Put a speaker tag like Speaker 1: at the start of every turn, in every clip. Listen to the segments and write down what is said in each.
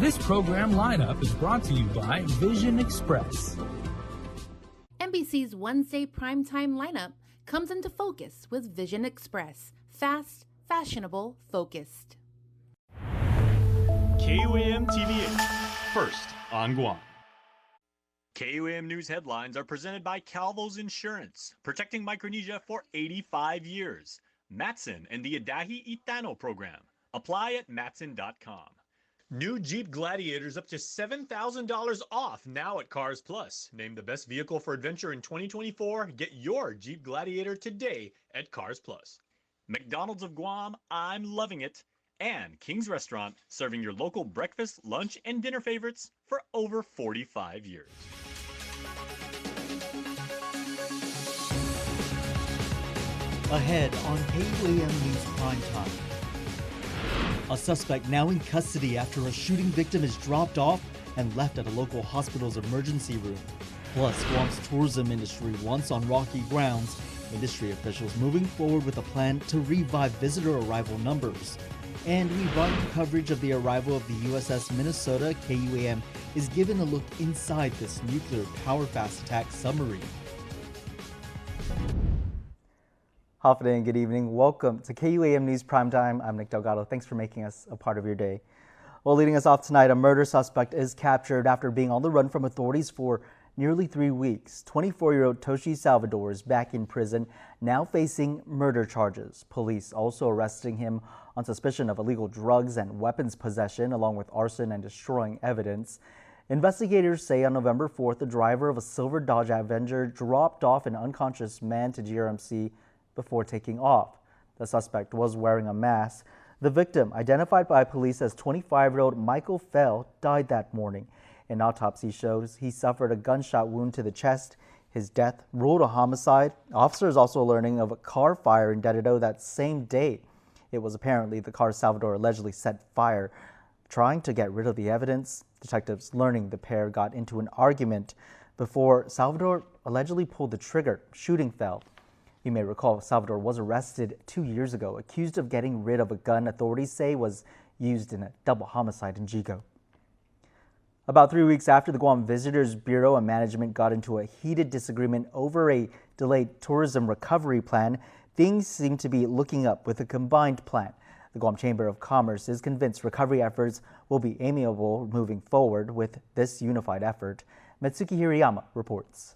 Speaker 1: This program lineup is brought to you by Vision Express.
Speaker 2: NBC's Wednesday primetime lineup comes into focus with Vision Express. Fast, fashionable, focused.
Speaker 3: KUAM TV8, first on Guam. KUAM News headlines are presented by Calvo's Insurance, protecting Micronesia for 85 years. Matson and the Adahi Itano program. Apply at matson.com. New Jeep Gladiators up to $7,000 off now at Cars Plus. Named the best vehicle for adventure in 2024. Get your Jeep Gladiator today at Cars Plus. McDonald's of Guam, I'm loving it. And King's Restaurant, serving your local breakfast, lunch, and dinner favorites for over 45 years.
Speaker 4: Ahead on KUAM News Primetime. A suspect now in custody after a shooting victim is dropped off and left at a local hospital's emergency room. Plus, Guam's tourism industry once on rocky grounds. Industry officials moving forward with a plan to revive visitor arrival numbers. And we brought you coverage of the arrival of the USS Minnesota. KUAM is given a look inside this nuclear power fast attack submarine.
Speaker 5: Hafide and good evening. Welcome to KUAM News Primetime. I'm Nick Delgado. Thanks for making us a part of your day. Well, leading us off tonight, a murder suspect is captured after being on the run from authorities for nearly 3 weeks. 24-year-old Toshi Salvador is back in prison, now facing murder charges. Police also arresting him on suspicion of illegal drugs and weapons possession, along with arson and destroying evidence. Investigators say on November 4th, the driver of a silver Dodge Avenger dropped off an unconscious man to GRMC before taking off. The suspect was wearing a mask. The victim, identified by police as 25-year-old Michael Fell, died that morning. An autopsy shows he suffered a gunshot wound to the chest. His death ruled a homicide. Officers also learning of a car fire in Dededo that same day. It was apparently the car Salvador allegedly set fire, trying to get rid of the evidence. Detectives learning the pair got into an argument before Salvador allegedly pulled the trigger, shooting Fell. You may recall Salvador was arrested 2 years ago, accused of getting rid of a gun authorities say was used in a double homicide in Jigo. About 3 weeks after the Guam Visitors Bureau and management got into a heated disagreement over a delayed tourism recovery plan, things seem to be looking up with a combined plan. The Guam Chamber of Commerce is convinced recovery efforts will be amiable moving forward with this unified effort. Metsuki Hirayama reports.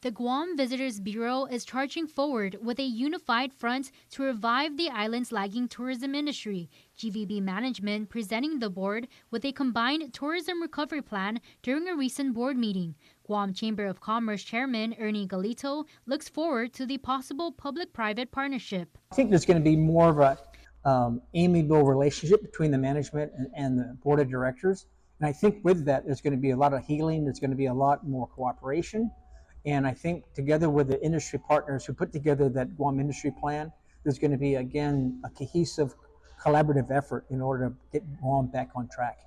Speaker 6: The Guam Visitors Bureau is charging forward with a unified front to revive the island's lagging tourism industry. GVB management presenting the board with a combined tourism recovery plan during a recent board meeting. Guam Chamber of Commerce Chairman Ernie Galito looks forward to the possible public-private partnership.
Speaker 7: I think there's going to be more of a amiable relationship between the management and the board of directors. And I think with that, there's going to be a lot of healing. There's going to be a lot more cooperation. And I think together with the industry partners who put together that Guam industry plan, there's going to be, again, a cohesive, collaborative effort in order to get Guam back on track.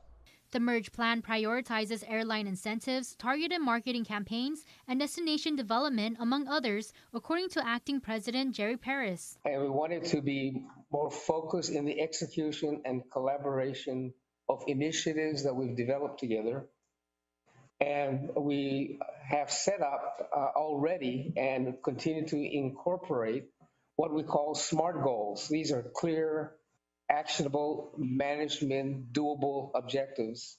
Speaker 6: The merge plan prioritizes airline incentives, targeted marketing campaigns, and destination development, among others, according to Acting President Jerry Paris.
Speaker 8: And we wanted to be more focused in the execution and collaboration of initiatives that we've developed together. And we have set up already and continue to incorporate what we call SMART goals. These are clear, actionable, management, doable objectives.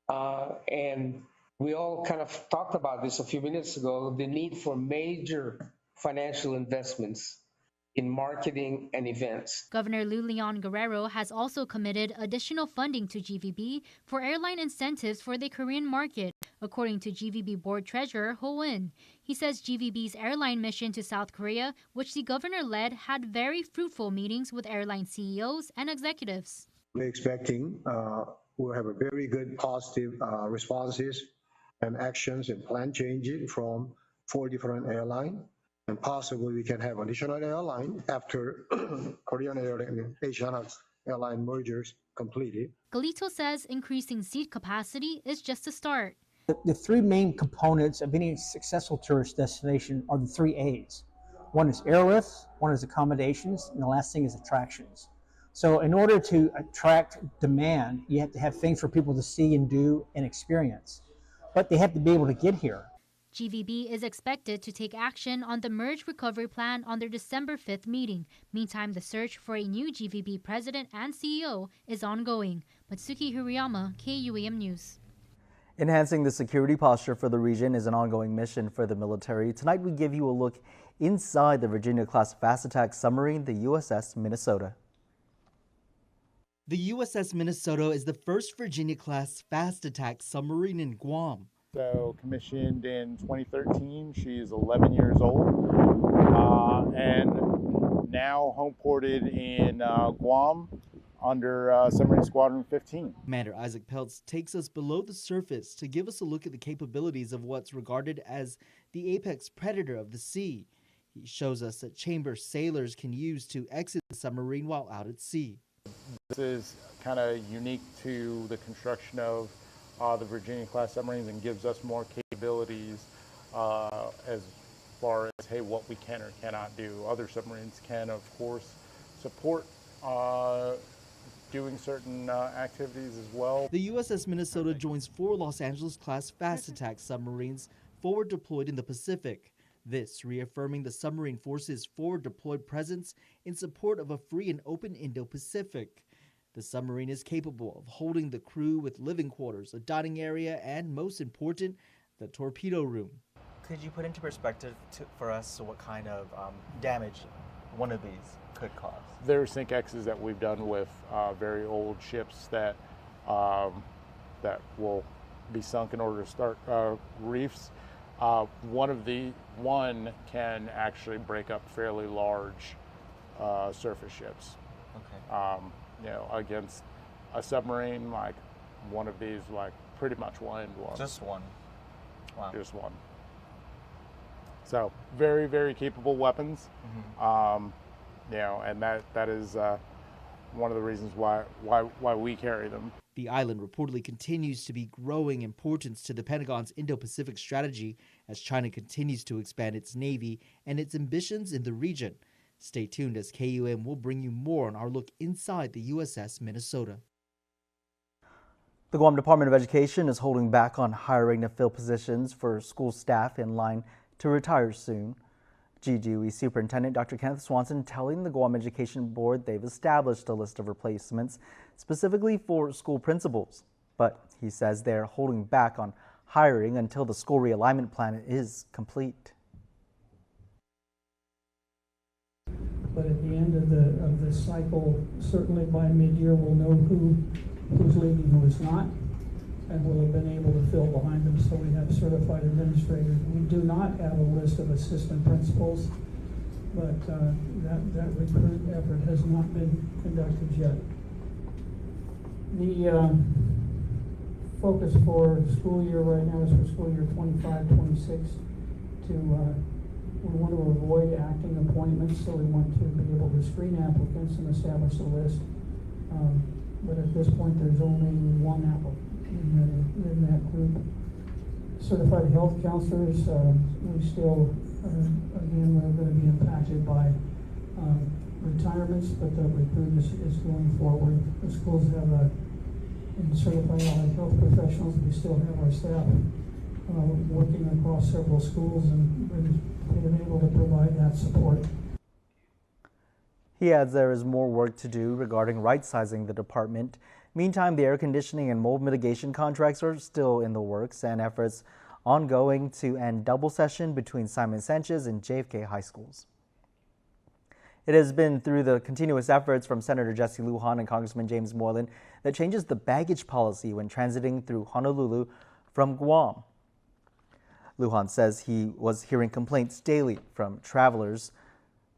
Speaker 8: And we all kind of talked about this a few minutes ago, the need for major financial investments in marketing and events.
Speaker 6: Governor Lou Leon Guerrero has also committed additional funding to GVB for airline incentives for the Korean market, according to GVB Board Treasurer Ho Win. He says GVB's airline mission to South Korea, which the governor led, had very fruitful meetings with airline CEOs and executives.
Speaker 9: We're expecting we'll have a very good positive responses and actions and plan changes from 4 different airlines. And possibly we can have additional airline after Korean Air and Asiana airline mergers completed.
Speaker 6: Galito says increasing seat capacity is just a start.
Speaker 7: The three main components of any successful tourist destination are the 3 A's. One is airlift, one is accommodations, and the last thing is attractions. So in order to attract demand, you have to have things for people to see and do and experience. But they have to be able to get here.
Speaker 6: GVB is expected to take action on the merge recovery plan on their December 5th meeting. Meantime, the search for a new GVB president and CEO is ongoing. Matsuki Hirayama, KUAM News.
Speaker 5: Enhancing the security posture for the region is an ongoing mission for the military. Tonight we give you a look inside the Virginia-class fast attack submarine, the USS Minnesota.
Speaker 4: The USS Minnesota is the first Virginia-class fast attack submarine in Guam.
Speaker 10: So commissioned in 2013, she's 11 years old, and now home ported in Guam under Submarine Squadron 15.
Speaker 4: Commander Isaac Peltz takes us below the surface to give us a look at the capabilities of what's regarded as the apex predator of the sea. He shows us that chamber sailors can use to exit the submarine while out at sea.
Speaker 10: This is kind of unique to the construction of the Virginia-class submarines and gives us more capabilities as far as, hey, what we can or cannot do. Other submarines can, of course, support doing certain activities as well.
Speaker 4: The USS Minnesota joins 4 Los Angeles-class fast attack submarines forward deployed in the Pacific. This reaffirming the submarine force's forward deployed presence in support of a free and open Indo-Pacific. The submarine is capable of holding the crew with living quarters, a dining area, and most important, the torpedo room.
Speaker 5: Could you put into perspective for us what kind of damage one of these could cause?
Speaker 10: There are sink X's that we've done with very old ships that that will be sunk in order to start reefs. One can actually break up fairly large surface ships.
Speaker 5: Okay.
Speaker 10: You know, against a submarine, like one of these, like pretty much one end one.
Speaker 5: Just one. Wow.
Speaker 10: Just one. So very, very capable weapons.
Speaker 5: Mm-hmm.
Speaker 10: You know, and that is one of the reasons why we carry them.
Speaker 4: The island reportedly continues to be growing importance to the Pentagon's Indo-Pacific strategy as China continues to expand its navy and its ambitions in the region. Stay tuned as KUAM will bring you more on our look inside the USS Minnesota.
Speaker 5: The Guam Department of Education is holding back on hiring to fill positions for school staff in line to retire soon. GGUE Superintendent Dr. Kenneth Swanson telling the Guam Education Board they've established a list of replacements specifically for school principals. But he says they're holding back on hiring until the school realignment plan is complete.
Speaker 11: But at the end of the cycle, certainly by mid-year, we'll know who's leaving, who is not, and we'll have been able to fill behind them, so we have certified administrators. We do not have a list of assistant principals, but that recruit effort has not been conducted yet. The focus for school year right now is for school year 25-26 we want to avoid acting appointments, so we want to be able to screen applicants and establish a list. But at this point, there's only one applicant in that group. Certified health counselors, we still, again, we're going to be impacted by retirements, but the recruitment is going forward. The schools have in certified allied health professionals, we still have our staff working across several schools and being able to provide that support.
Speaker 5: He adds there is more work to do regarding right-sizing the department. Meantime, the air conditioning and mold mitigation contracts are still in the works and efforts ongoing to end double session between Simon Sanchez and JFK high schools. It has been through the continuous efforts from Senator Jesse Lujan and Congressman James Moylan that changes the baggage policy when transiting through Honolulu from Guam. Lujan says he was hearing complaints daily from travelers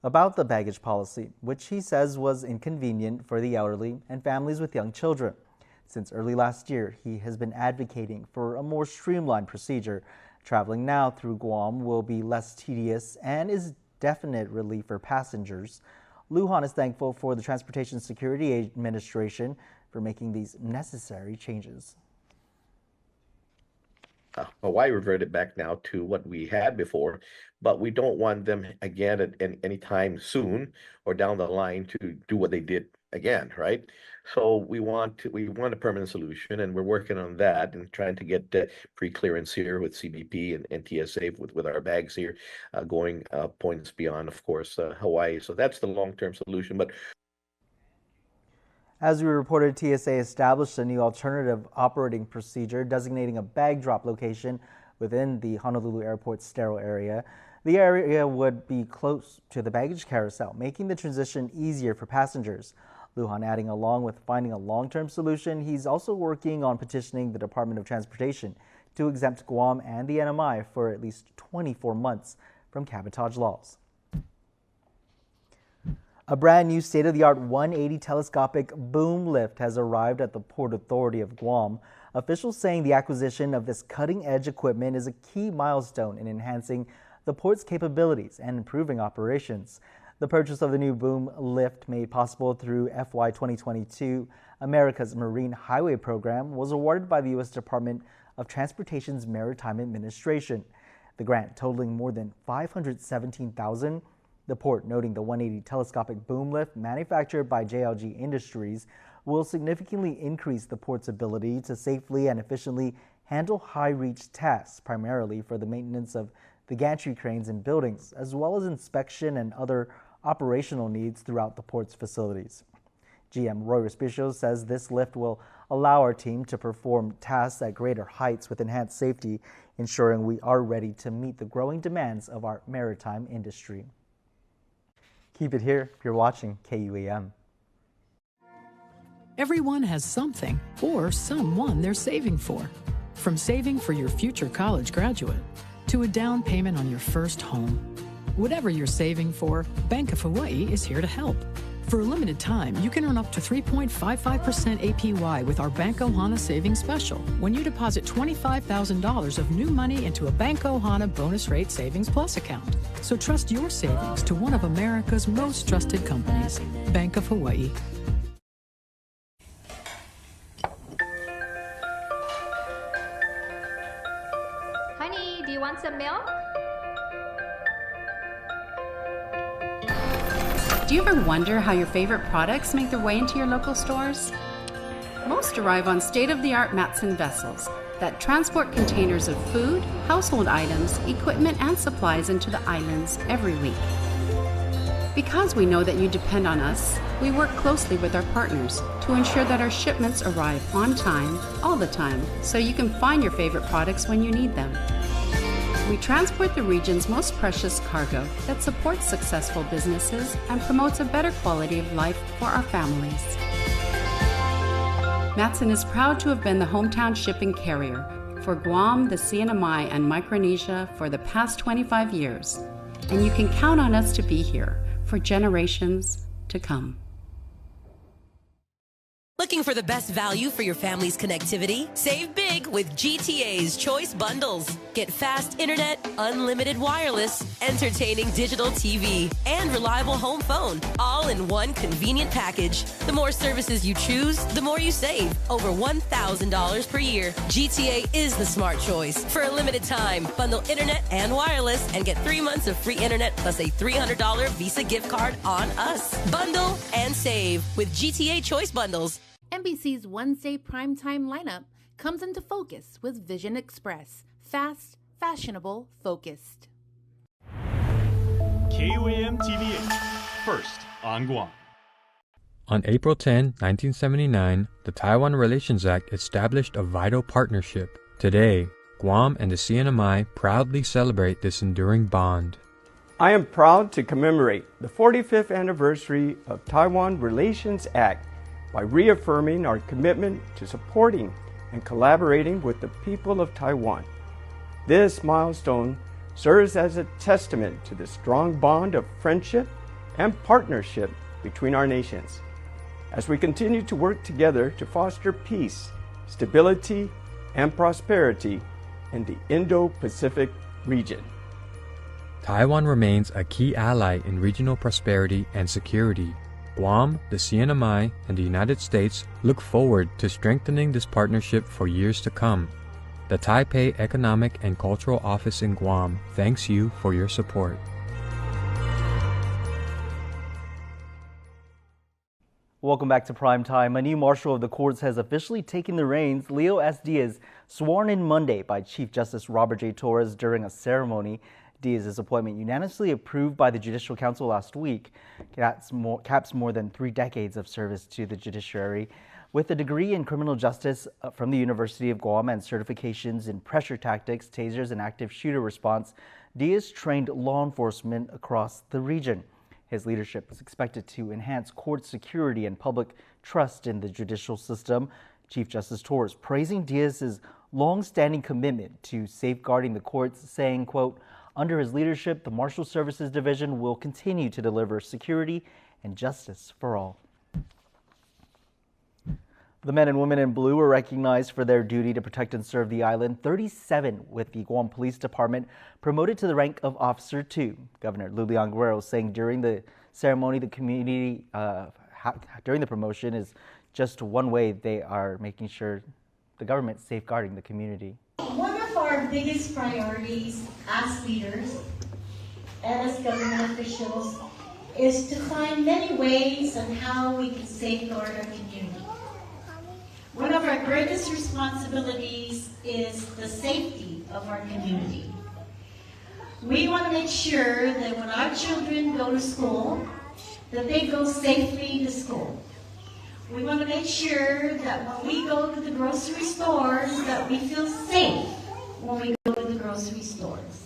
Speaker 5: about the baggage policy, which he says was inconvenient for the elderly and families with young children. Since early last year, he has been advocating for a more streamlined procedure. Traveling now through Guam will be less tedious and is definite relief for passengers. Lujan is thankful for the Transportation Security Administration for making these necessary changes.
Speaker 12: Hawaii reverted back now to what we had before, but we don't want them again at any time soon or down the line to do what they did again, right? So we want a permanent solution, and we're working on that and trying to get pre-clearance here with CBP and TSA with our bags here, going points beyond, of course, Hawaii. So that's the long-term solution. But
Speaker 5: as we reported, TSA established a new alternative operating procedure designating a bag drop location within the Honolulu Airport sterile area. The area would be close to the baggage carousel, making the transition easier for passengers. Lujan adding, along with finding a long-term solution, he's also working on petitioning the Department of Transportation to exempt Guam and the NMI for at least 24 months from cabotage laws. A brand new state-of-the-art 180 telescopic boom lift has arrived at the Port Authority of Guam. Officials saying the acquisition of this cutting-edge equipment is a key milestone in enhancing the port's capabilities and improving operations. The purchase of the new boom lift, made possible through FY 2022 America's Marine Highway Program, was awarded by the U.S. Department of Transportation's Maritime Administration. The grant, totaling more than $517,000. The port noting the 180 telescopic boom lift, manufactured by JLG Industries, will significantly increase the port's ability to safely and efficiently handle high-reach tasks, primarily for the maintenance of the gantry cranes in buildings, as well as inspection and other operational needs throughout the port's facilities. GM Roy Respicio says this lift will allow our team to perform tasks at greater heights with enhanced safety, ensuring we are ready to meet the growing demands of our maritime industry. Keep it here if you're watching KUAM.
Speaker 13: Everyone has something or someone they're saving for. From saving for your future college graduate to a down payment on your first home. Whatever you're saving for, Bank of Hawaii is here to help. For a limited time, you can earn up to 3.55% APY with our Bank Ohana Savings Special when you deposit $25,000 of new money into a Bank Ohana Bonus Rate Savings Plus account. So trust your savings to one of America's most trusted companies, Bank of Hawaii.
Speaker 14: Honey, do you want some milk?
Speaker 15: Do you ever wonder how your favorite products make their way into your local stores? Most arrive on state-of-the-art Matson vessels that transport containers of food, household items, equipment, and supplies into the islands every week. Because we know that you depend on us, we work closely with our partners to ensure that our shipments arrive on time, all the time, so you can find your favorite products when you need them. We transport the region's most precious cargo that supports successful businesses and promotes a better quality of life for our families. Matson is proud to have been the hometown shipping carrier for Guam, the CNMI, and Micronesia for the past 25 years, and you can count on us to be here for generations to come.
Speaker 16: Looking for the best value for your family's connectivity? Save big with GTA's Choice Bundles. Get fast internet, unlimited wireless, entertaining digital TV, and reliable home phone, all in one convenient package. The more services you choose, the more you save. Over $1,000 per year. GTA is the smart choice. For a limited time, bundle internet and wireless and get 3 months of free internet plus a $300 Visa gift card on us. Bundle and save with GTA Choice Bundles.
Speaker 2: NBC's Wednesday primetime lineup comes into focus with Vision Express. Fast, fashionable, focused.
Speaker 3: KUAM TV8, first on Guam.
Speaker 17: On April 10, 1979, the Taiwan Relations Act established a vital partnership. Today, Guam and the CNMI proudly celebrate this enduring bond.
Speaker 18: I am proud to commemorate the 45th anniversary of Taiwan Relations Act by reaffirming our commitment to supporting and collaborating with the people of Taiwan. This milestone serves as a testament to the strong bond of friendship and partnership between our nations, as we continue to work together to foster peace, stability, and prosperity in the Indo-Pacific region.
Speaker 17: Taiwan remains a key ally in regional prosperity and security. Guam, the CNMI, and the United States look forward to strengthening this partnership for years to come. The Taipei Economic and Cultural Office in Guam thanks you for your support.
Speaker 5: Welcome back to Prime Time. A new marshal of the courts has officially taken the reins. Leo S. Diaz, sworn in Monday by Chief Justice Robert J. Torres during a ceremony. Diaz's appointment, unanimously approved by the Judicial Council last week, caps more than 3 decades of service to the judiciary. With a degree in criminal justice from the University of Guam and certifications in pressure tactics, tasers, and active shooter response, Diaz trained law enforcement across the region. His leadership is expected to enhance court security and public trust in the judicial system. Chief Justice Torres praising Diaz's long-standing commitment to safeguarding the courts, saying, quote, "Under his leadership, the Marshal Services Division will continue to deliver security and justice for all." The men and women in blue were recognized for their duty to protect and serve the island. 37 with the Guam Police Department promoted to the rank of Officer 2. Governor Leon Guerrero saying during the ceremony the community during the promotion is just one way they are making sure the government is safeguarding the community.
Speaker 19: One of our biggest priorities as leaders and as government officials is to find many ways on how we can safeguard our community. One of our greatest responsibilities is the safety of our community. We want to make sure that when our children go to school, that they go safely to school. We want to make sure that when we go to the grocery stores, that we feel safe when we go to the grocery stores.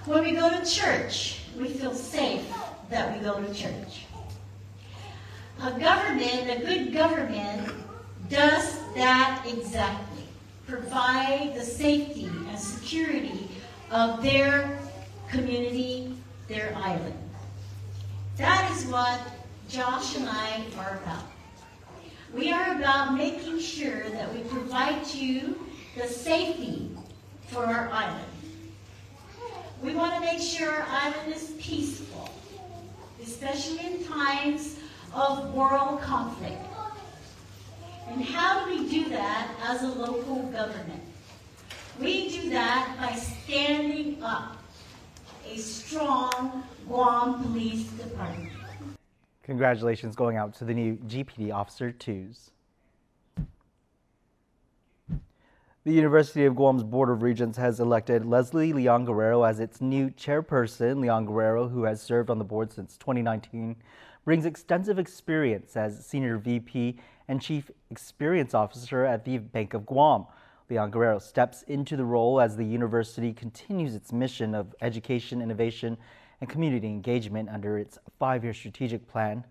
Speaker 19: When we go to church, we feel safe that we go to church. A good government, does that exactly. Provide the safety and security of their community, their island. That is what Josh and I are about. We are about making sure that we provide you the safety for our island. We want to make sure our island is peaceful, especially in times of world conflict. And how do we do that as a local government? We do that by standing up a strong Guam Police Department.
Speaker 5: Congratulations going out to the new GPD Officer 2s. The University of Guam's Board of Regents has elected Leslie Leon Guerrero as its new chairperson. Leon Guerrero, who has served on the board since 2019, brings extensive experience as Senior VP and Chief Experience Officer at the Bank of Guam. Leon Guerrero steps into the role as the university continues its mission of education, innovation, and community engagement under its 5-year strategic plan,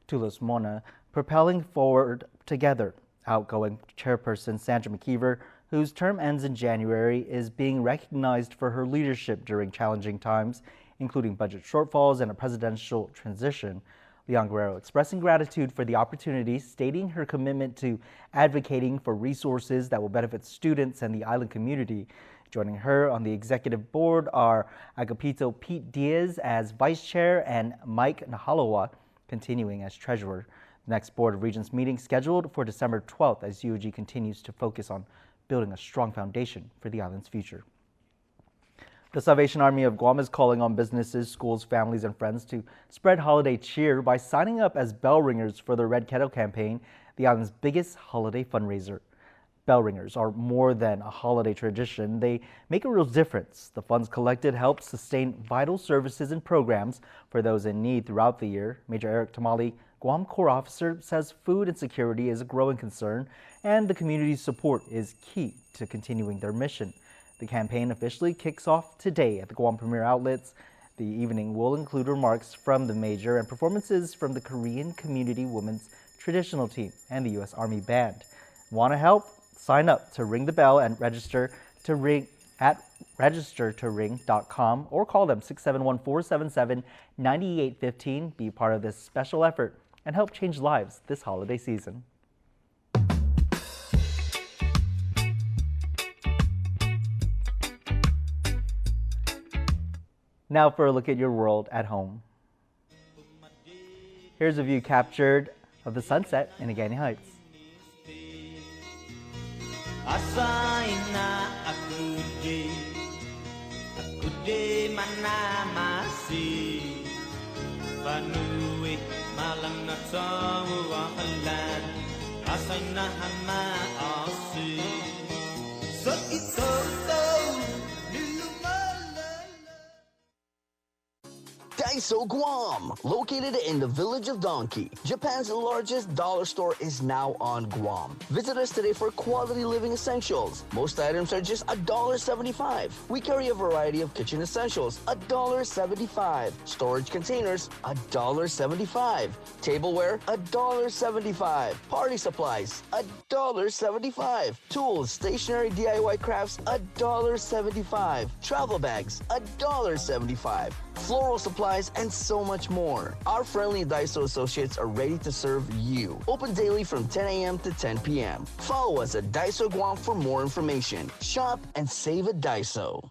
Speaker 5: Tulos Mona, propelling forward together. Outgoing chairperson Sandra McKeever, whose term ends in January, is being recognized for her leadership during challenging times, including budget shortfalls and a presidential transition. Leon Guerrero expressing gratitude for the opportunity, stating her commitment to advocating for resources that will benefit students and the island community. Joining her on the executive board are Agapito Pete Diaz as vice chair and Mike Nahalawa continuing as treasurer. The next Board of Regents meeting scheduled for December 12th as UOG continues to focus on building a strong foundation for the island's future. The Salvation Army of Guam is calling on businesses, schools, families, and friends to spread holiday cheer by signing up as bell ringers for the Red Kettle campaign, the island's biggest holiday fundraiser. Bell ringers are more than a holiday tradition. They make a real difference. The funds collected help sustain vital services and programs for those in need throughout the year. Major Eric Tamale, Guam Corps officer, says food insecurity is a growing concern and the community's support is key to continuing their mission. The campaign officially kicks off today at the Guam Premier Outlets. The evening will include remarks from the Major and performances from the Korean Community Women's Traditional Team and the U.S. Army Band. Want to help? Sign up to ring the bell and register to ring at registertoring.com or call them 671-477-9815. Be part of this special effort and help change lives this holiday season. Now for a look at your world at home. Here's a view captured of the sunset in Agani Heights.
Speaker 20: Asahin na aku di mana masih Panuwi malang na tawo wahalan Asahin na hama asi So ito
Speaker 21: Daiso Guam, located in the village of Donkey, Japan's largest dollar store is now on Guam. Visit us today for quality living essentials. Most items are just $1.75. We carry a variety of kitchen essentials, $1.75. Storage containers, $1.75. Tableware, $1.75. Party supplies, $1.75. Tools, stationery, DIY crafts, $1.75. Travel bags, $1.75. Floral supplies, and so much more. Our friendly Daiso associates are ready to serve you. Open daily from 10 a.m. to 10 p.m. Follow us at Daiso Guam for more information. Shop and save at Daiso.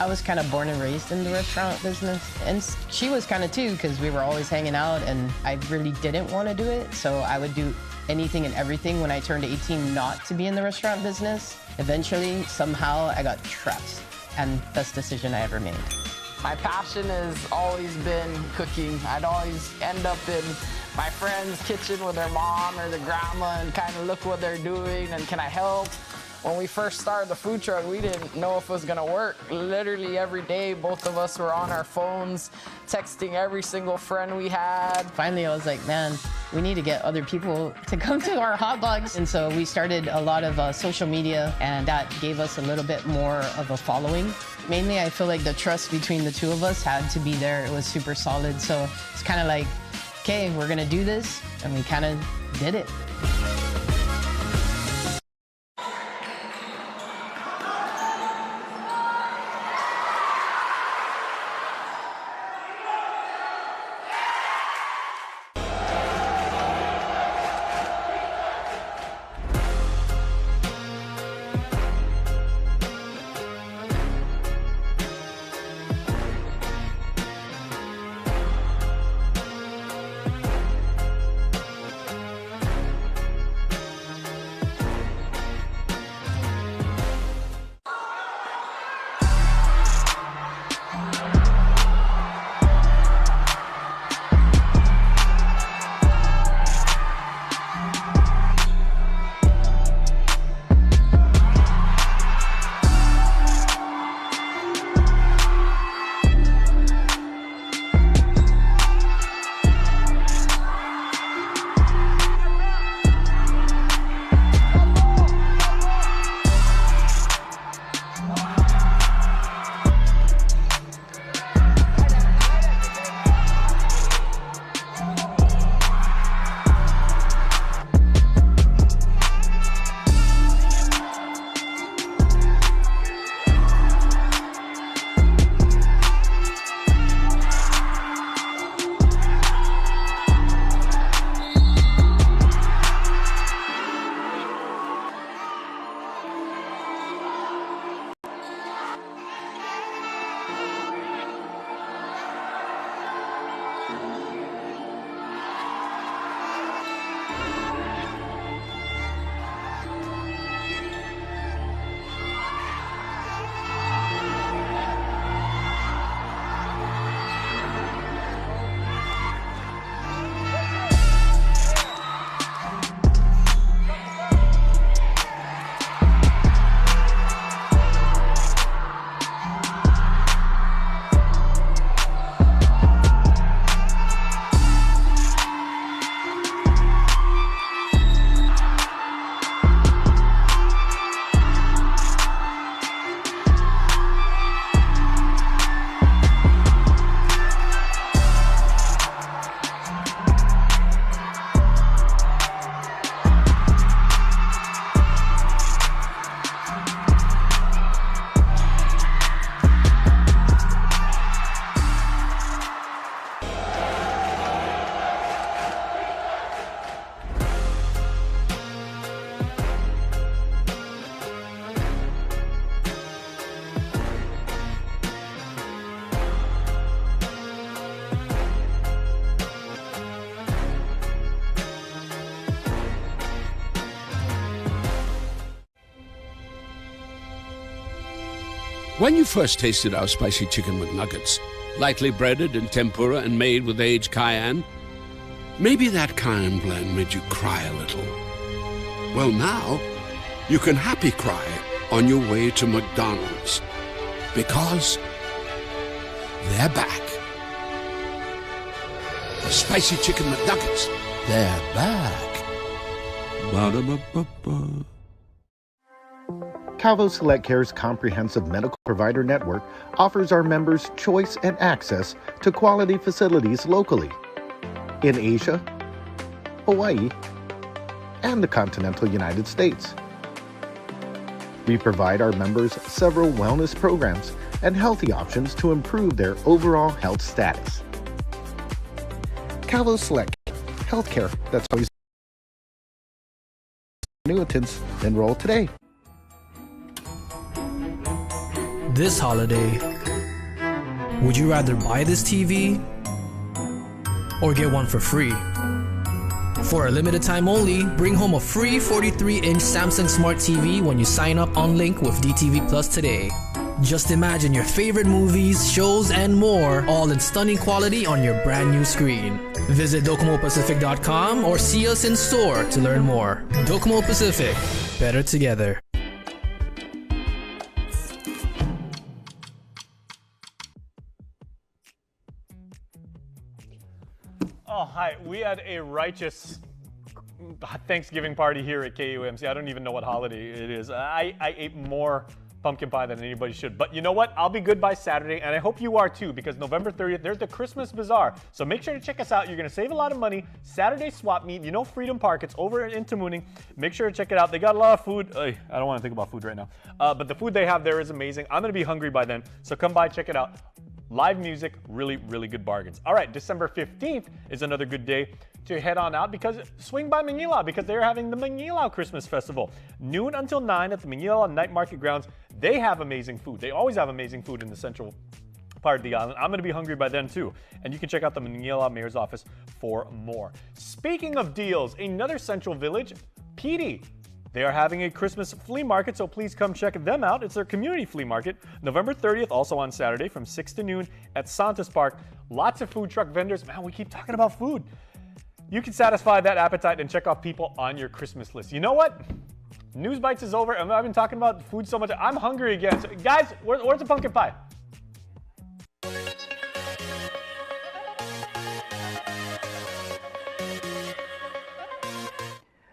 Speaker 22: I was kind of born and raised in the restaurant business, and she was kind of too, because we were always hanging out, and I really didn't want to do it, so I would do anything and everything when I turned 18 not to be in the restaurant business. Eventually, somehow, I got trapped, and best decision I ever made.
Speaker 23: My passion has always been cooking. I'd always end up in my friend's kitchen with their mom or their grandma and kind of look what they're doing and can I help? When we first started the food truck, we didn't know if it was gonna work. Literally every day, both of us were on our phones, texting every single friend we had.
Speaker 22: Finally, I was like, man, we need to get other people to come to our hot dogs. And so we started a lot of social media, and that gave us a little bit more of a following. Mainly, I feel like the trust between the two of us had to be there. It was super solid. So it's kind of like, okay, we're gonna do this, and we kind of did it.
Speaker 1: When you first tasted our spicy chicken McNuggets, lightly breaded in tempura and made with aged cayenne, maybe that cayenne blend made you cry a little. Well, now you can happy cry on your way to McDonald's, because they're back. The spicy chicken McNuggets, they're back. Ba-da-ba-ba-ba.
Speaker 8: Calvo Select Care's comprehensive medical provider network offers our members choice and access to quality facilities locally in Asia, Hawaii, and the continental United States. We provide our members several wellness programs and healthy options to improve their overall health status. Calvo Select Healthcare that's always annuitants. Enroll today.
Speaker 9: This holiday, would you rather buy this TV or get one for free? For a limited time only, bring home a free 43-inch Samsung Smart TV when you sign up on Link with DTV Plus today. Just imagine your favorite movies, shows, and more, all in stunning quality on your brand new screen. Visit DocomoPacific.com or see us in store to learn more. Docomo Pacific, better together.
Speaker 3: Oh, hi. We had a righteous Thanksgiving party here at KUAM. I don't even know what holiday it is. I ate more pumpkin pie than anybody should. But you know what? I'll be good by Saturday, and I hope you are too, because November 30th, there's the Christmas Bazaar. So make sure to check us out. You're going to save a lot of money. Saturday swap meet. You know Freedom Park. It's over in Tamooning. Make sure to check it out. They got a lot of food. I don't want to think about food right now. But the food they have there is amazing. I'm going to be hungry by then. So come by, check it out. Live music, really, really good bargains. All right, December 15th is another good day to head on out, because swing by Manila, because they're having the Manila Christmas Festival. Noon until 9 at the Manila Night Market Grounds. They have amazing food. They always have amazing food in the central part of the island. I'm going to be hungry by then too. And you can check out the Manila Mayor's Office for more. Speaking of deals, another central village, PD. They are having a Christmas flea market, so please come check them out. It's their community flea market, November 30th, also on Saturday from 6 to noon at Santos Park. Lots of food truck vendors. Man, we keep talking about food. You can satisfy that appetite and check off people on your Christmas list. You know what? News Bites is over, and I've been talking about food so much. I'm hungry again. So, guys, where's the pumpkin pie?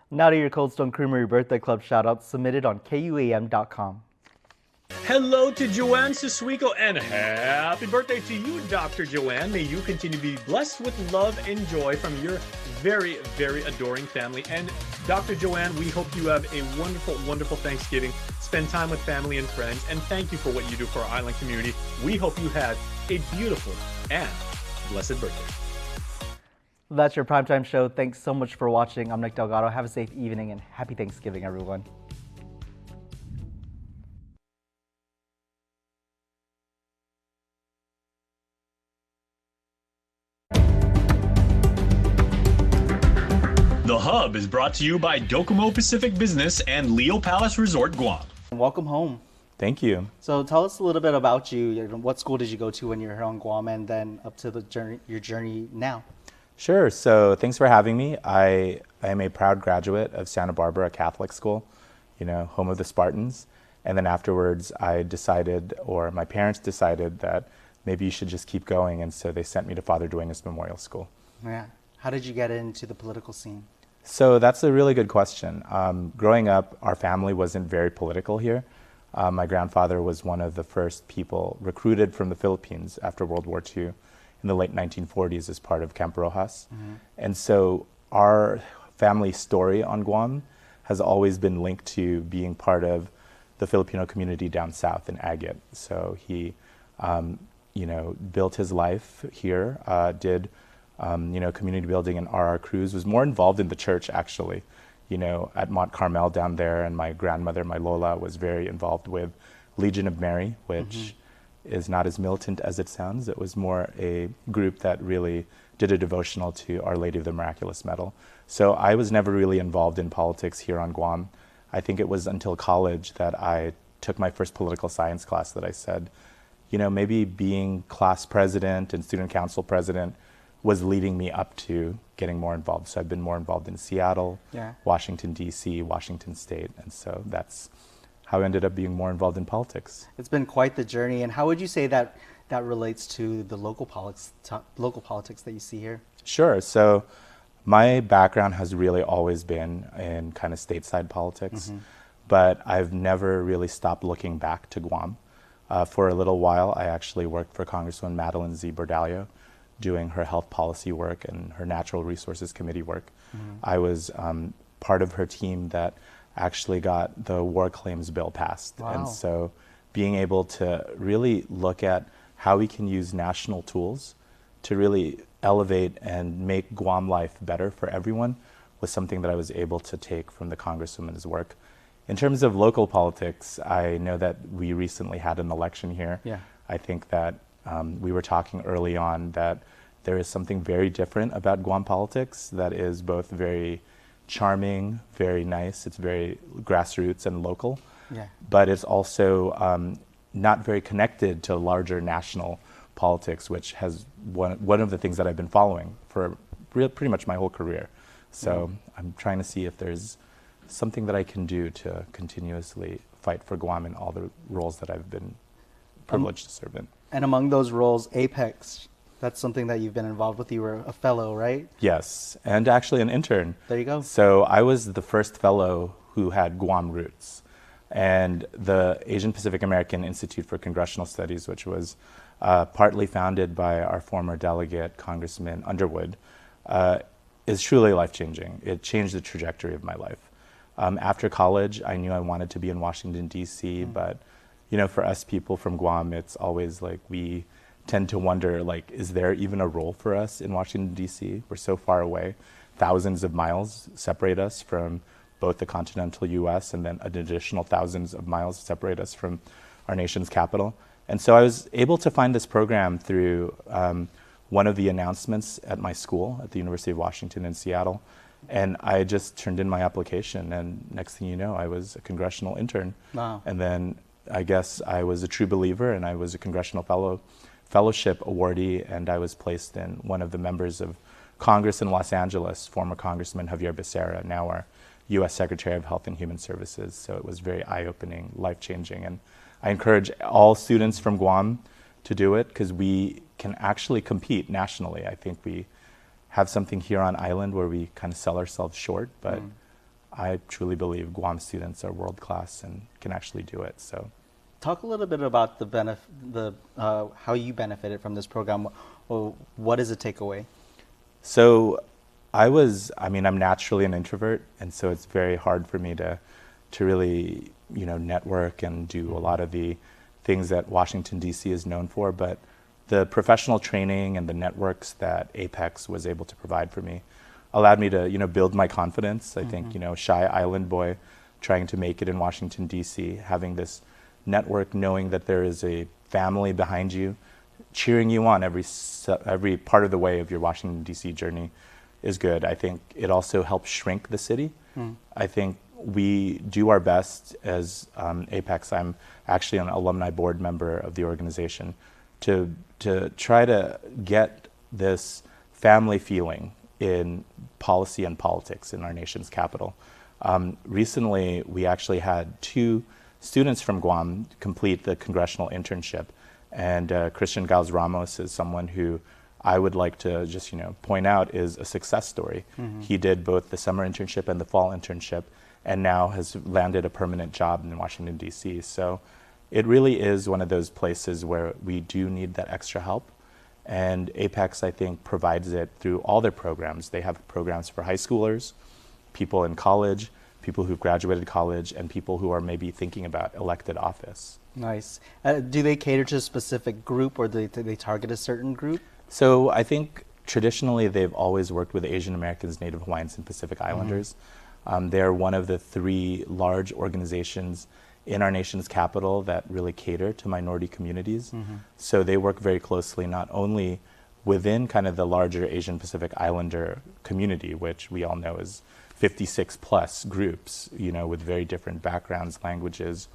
Speaker 5: Now to your Cold Stone Creamery Birthday Club shoutouts submitted on KUAM.com.
Speaker 3: Hello to Joanne Siswico, and happy birthday to you, Dr. Joanne. May you continue to be blessed with love and joy from your very, very adoring family. And Dr. Joanne, we hope you have a wonderful, wonderful Thanksgiving. Spend time with family and friends, and thank you for what you do for our island community. We hope you had a beautiful and blessed birthday.
Speaker 5: That's your primetime show. Thanks so much for watching. I'm Nick Delgado. Have a safe evening and happy Thanksgiving, everyone.
Speaker 3: The Hub is brought to you by Docomo Pacific Business and Leo Palace Resort, Guam.
Speaker 5: Welcome home.
Speaker 24: Thank you.
Speaker 5: So tell us a little bit about you. What school did you go to when you were here on Guam, and then up to your journey now?
Speaker 24: Sure. So thanks for having me. I am a proud graduate of Santa Barbara Catholic School, home of the Spartans. And then afterwards, I decided, or my parents decided, that maybe you should just keep going. And so they sent me to Father Duenas Memorial School.
Speaker 5: Yeah. How did you get into the political scene?
Speaker 24: So that's a really good question. Growing up, our family wasn't very political here. My grandfather was one of the first people recruited from the Philippines after World War II in the late 1940s as part of Camp Rojas. Mm-hmm. And so our family story on Guam has always been linked to being part of the Filipino community down south in Agate. So he, built his life here, did community building in RR Cruz, was more involved in the church actually, at Mont Carmel down there. And my grandmother, my Lola, was very involved with Legion of Mary, which is not as militant as it sounds. It was more a group that really did a devotional to Our Lady of the Miraculous Medal. So I was never really involved in politics here on Guam. I think it was until college that I took my first political science class that I said, you know, maybe being class president and student council president was leading me up to getting more involved. So I've been more involved in Seattle, Washington, D.C., Washington State. And so that's how I ended up being more involved in politics.
Speaker 5: It's been quite the journey. And how would you say that that relates to the local politics that you see here?
Speaker 24: Sure. So my background has really always been in kind of stateside politics, but I've never really stopped looking back to Guam. For a little while, I actually worked for Congresswoman Madeline Z. Bordallo, doing her health policy work and her natural resources committee work. I was part of her team that actually got the war claims bill passed.
Speaker 5: Wow.
Speaker 24: And so being able to really look at how we can use national tools to really elevate and make Guam life better for everyone was something that I was able to take from the Congresswoman's work. In terms of local politics, I know that we recently had an election here.
Speaker 5: Yeah.
Speaker 24: I think that we were talking early on that there is something very different about Guam politics that is both very charming, very nice, it's very grassroots and local, but it's also not very connected to larger national politics, which has one of the things that I've been following for pretty much my whole career. So I'm trying to see if there's something that I can do to continuously fight for Guam in all the roles that I've been privileged to serve in.
Speaker 5: And among those roles, Apex, that's something that you've been involved with. You were a fellow, right?
Speaker 24: Yes, and actually an intern.
Speaker 5: There you go.
Speaker 24: So I was the first fellow who had Guam roots. And the Asian Pacific American Institute for Congressional Studies, which was partly founded by our former delegate, Congressman Underwood, is truly life-changing. It changed the trajectory of my life. After college, I knew I wanted to be in Washington, D.C., but you know, for us people from Guam, it's always like we tend to wonder, like, is there even a role for us in Washington, D.C.? We're so far away. Thousands of miles separate us from both the continental U.S. and then an additional thousands of miles separate us from our nation's capital. And so I was able to find this program through one of the announcements at my school at the University of Washington in Seattle. And I just turned in my application, and next thing you know, I was a congressional intern.
Speaker 5: Wow.
Speaker 24: And then I guess I was a true believer, and I was a congressional fellowship awardee, and I was placed in one of the members of Congress in Los Angeles, former Congressman Javier Becerra, now our U.S. Secretary of Health and Human Services. So it was very eye-opening, life-changing, and I encourage all students from Guam to do it because we can actually compete nationally. I think we have something here on island where we kind of sell ourselves short, but I truly believe Guam students are world-class and can actually do it. So,
Speaker 5: talk a little bit about how you benefited from this program. Well, what is a takeaway?
Speaker 24: So I'm naturally an introvert, and so it's very hard for me to really, network and do a lot of the things that Washington, D.C. is known for. But the professional training and the networks that Apex was able to provide for me allowed me to, build my confidence. I think, shy island boy trying to make it in Washington, D.C., having this network, knowing that there is a family behind you, cheering you on every part of the way of your Washington, D.C. journey is good. I think it also helps shrink the city. I think we do our best as Apex. I'm actually an alumni board member of the organization to try to get this family feeling in policy and politics in our nation's capital. Recently, we actually had 2 students from Guam complete the congressional internship, and Christian Gals Ramos is someone who I would like to just point out is a success story. He did both the summer internship and the fall internship, and now has landed a permanent job in Washington, D.C. So it really is one of those places where we do need that extra help. And Apex, I think, provides it through all their programs. They have programs for high schoolers, people in college, people who've graduated college, and people who are maybe thinking about elected office.
Speaker 5: Nice. Do they cater to a specific group, or do they target a certain group?
Speaker 24: So I think traditionally they've always worked with Asian Americans, Native Hawaiians, and Pacific Islanders. They're one of the 3 large organizations in our nation's capital that really cater to minority communities. So they work very closely not only within kind of the larger Asian Pacific Islander community, which we all know is 56 plus groups, with very different backgrounds, languages,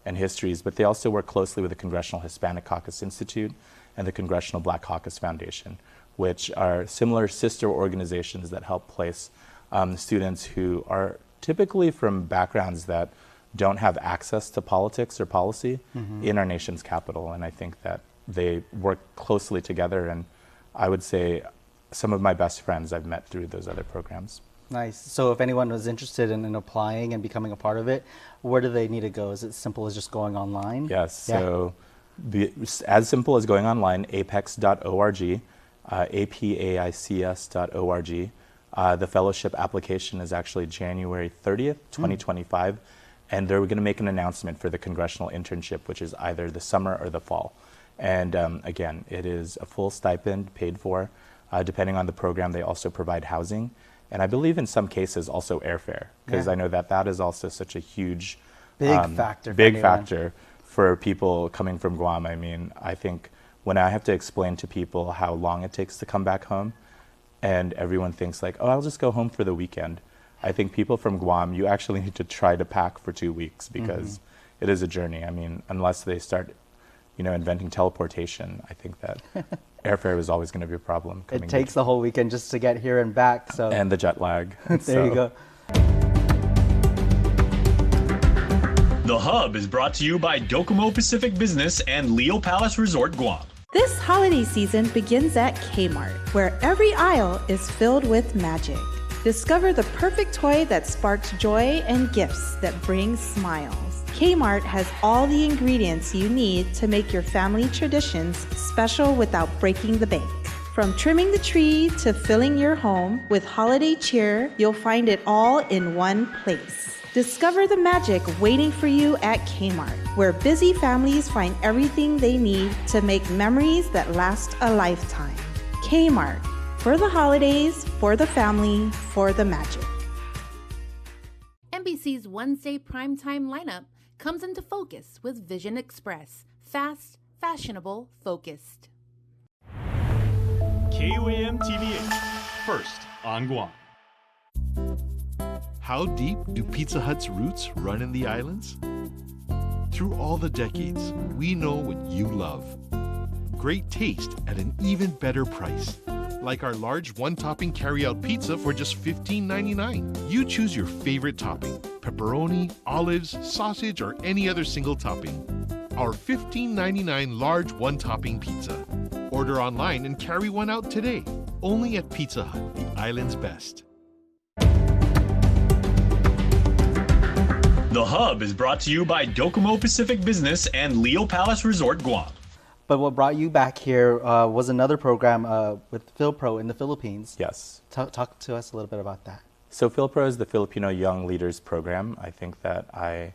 Speaker 24: and histories, but they also work closely with the Congressional Hispanic Caucus Institute and the Congressional Black Caucus Foundation, which are similar sister organizations that help place students who are typically from backgrounds that don't have access to politics or policy in our nation's capital. And I think that they work closely together, and I would say some of my best friends I've met through those other programs.
Speaker 5: Nice. So if anyone was interested in applying and becoming a part of it, where do they need to go? Is it as simple as just going online?
Speaker 24: Yes. So as simple as going online, apex.org, apaics.org. The fellowship application is actually January 30th, 2025, and they're going to make an announcement for the congressional internship, which is either the summer or the fall. And again, it is a full stipend paid for. Depending on the program, they also provide housing. And I believe in some cases also airfare, because I know that that is also such a huge factor for people coming from Guam. I mean, I think when I have to explain to people how long it takes to come back home, and everyone thinks like, oh, I'll just go home for the weekend. I think people from Guam, you actually need to try to pack for 2 weeks, because it is a journey. I mean, unless they start, inventing teleportation, I think that airfare is always going to be a problem.
Speaker 5: It takes the whole weekend just to get here and back. So
Speaker 24: and the jet lag.
Speaker 5: There you go.
Speaker 3: The Hub is brought to you by Docomo Pacific Business and Leo Palace Resort Guam.
Speaker 4: This holiday season begins at Kmart, where every aisle is filled with magic. Discover the perfect toy that sparks joy and gifts that bring smiles. Kmart has all the ingredients you need to make your family traditions special without breaking the bank. From trimming the tree to filling your home with holiday cheer, you'll find it all in one place. Discover the magic waiting for you at Kmart, where busy families find everything they need to make memories that last a lifetime. Kmart, for the holidays, for the family, for the magic.
Speaker 2: NBC's Wednesday primetime lineup comes into focus with Vision Express. Fast, fashionable, focused.
Speaker 3: KUAM TV8, first on Guam.
Speaker 6: How deep do Pizza Hut's roots run in the islands? Through all the decades, we know what you love. Great taste at an even better price. Like our large one-topping carry-out pizza for just $15.99. You choose your favorite topping, pepperoni, olives, sausage, or any other single topping. Our $15.99 large one-topping pizza. Order online and carry one out today. Only at Pizza Hut, the island's best.
Speaker 3: The Hub is brought to you by Docomo Pacific Business and Leo Palace Resort Guam.
Speaker 5: But what brought you back here was another program with PhilPro in the Philippines.
Speaker 24: Yes.
Speaker 5: Talk to us a little bit about that.
Speaker 24: So PhilPro is the Filipino Young Leaders Program. I think that I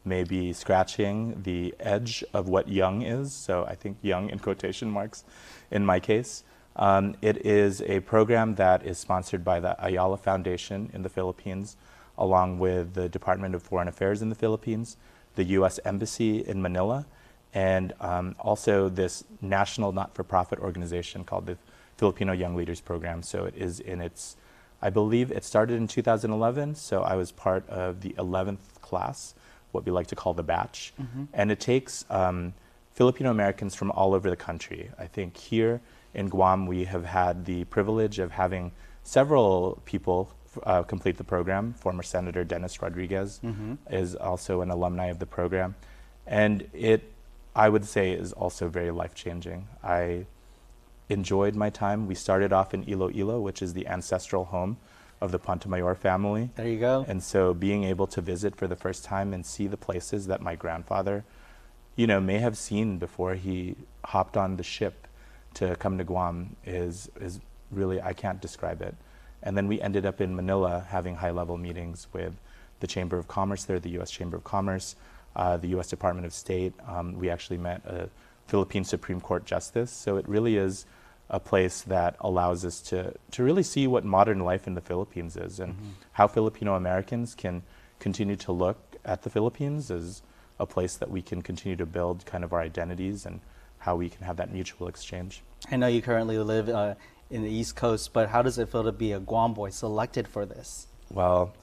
Speaker 24: may be scratching the edge of what young is. So I think young in quotation marks in my case. It is a program that is sponsored by the Ayala Foundation in the Philippines, along with the Department of Foreign Affairs in the Philippines, the U.S. Embassy in Manila, and also this national not-for-profit organization called the Filipino Young Leaders Program. So it is in its, I believe it started in 2011, so I was part of the 11th class, what we like to call the batch. And it takes Filipino Americans from all over the country. I think here in Guam we have had the privilege of having several people complete the program. Former Senator Dennis Rodriguez is also an alumni of the program. And it, I would say, is also very life-changing. I enjoyed my time. We started off in Iloilo, which is the ancestral home of the Pontemayor family.
Speaker 5: There you go.
Speaker 24: And so being able to visit for the first time and see the places that my grandfather, may have seen before he hopped on the ship to come to Guam is really, I can't describe it. And then we ended up in Manila having high-level meetings with the Chamber of Commerce there, the U.S. Chamber of Commerce, the U.S. Department of State. We actually met a Philippine Supreme Court justice. So it really is a place that allows us to really see what modern life in the Philippines is and how Filipino Americans can continue to look at the Philippines as a place that we can continue to build kind of our identities and how we can have that mutual exchange.
Speaker 5: I know you currently live in the East Coast, but how does it feel to be a Guam boy selected for this?
Speaker 24: Well,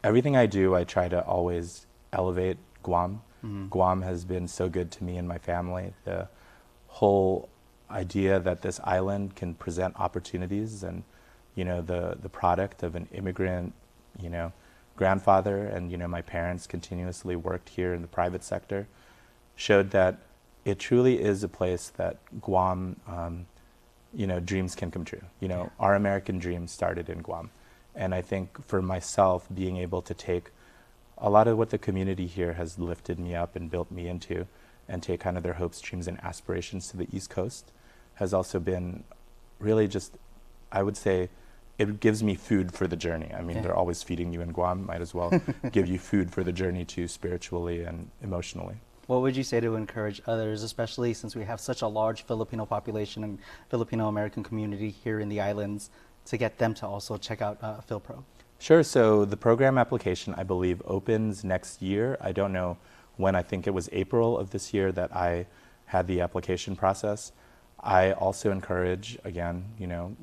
Speaker 24: everything I do, I try to always elevate Guam Guam has been so good to me and my family. The whole idea that this island can present opportunities, and the product of an immigrant grandfather, and my parents continuously worked here in the private sector, showed that it truly is a place that Guam dreams can come true. Our American dream started in Guam, and I think for myself, being able to take a lot of what the community here has lifted me up and built me into, and take kind of their hopes, dreams, and aspirations to the East Coast, has also been really just, I would say, it gives me food for the journey. I mean, they're always feeding you in Guam, might as well give you food for the journey too, spiritually and emotionally.
Speaker 5: What would you say to encourage others, especially since we have such a large Filipino population and Filipino American community here in the islands, to get them to also check out PhilPro?
Speaker 24: Sure. So the program application, I believe, opens next year. I don't know when. I think it was April of this year that I had the application process. I also encourage, again,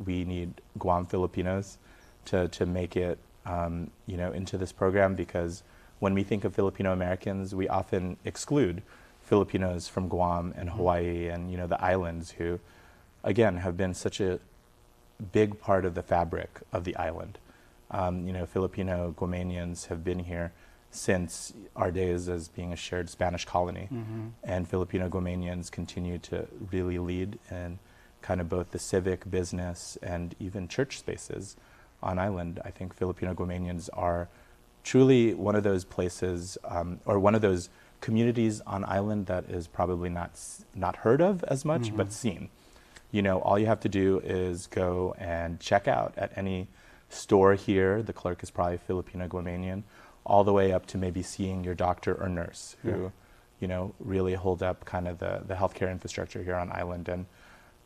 Speaker 24: we need Guam Filipinos to make it, into this program, because when we think of Filipino Americans, we often exclude Filipinos from Guam and Hawaii and, the islands, who, again, have been such a big part of the fabric of the island. Filipino Guamanians have been here since our days as being a shared Spanish colony. And Filipino Guamanians continue to really lead in kind of both the civic, business, and even church spaces on island. I think Filipino Guamanians are truly one of those places, or one of those communities on island that is probably not heard of as much, but seen. All you have to do is go and check out at any store here. The clerk is probably Filipino Guamanian, all the way up to maybe seeing your doctor or nurse who, really hold up kind of the healthcare infrastructure here on island. And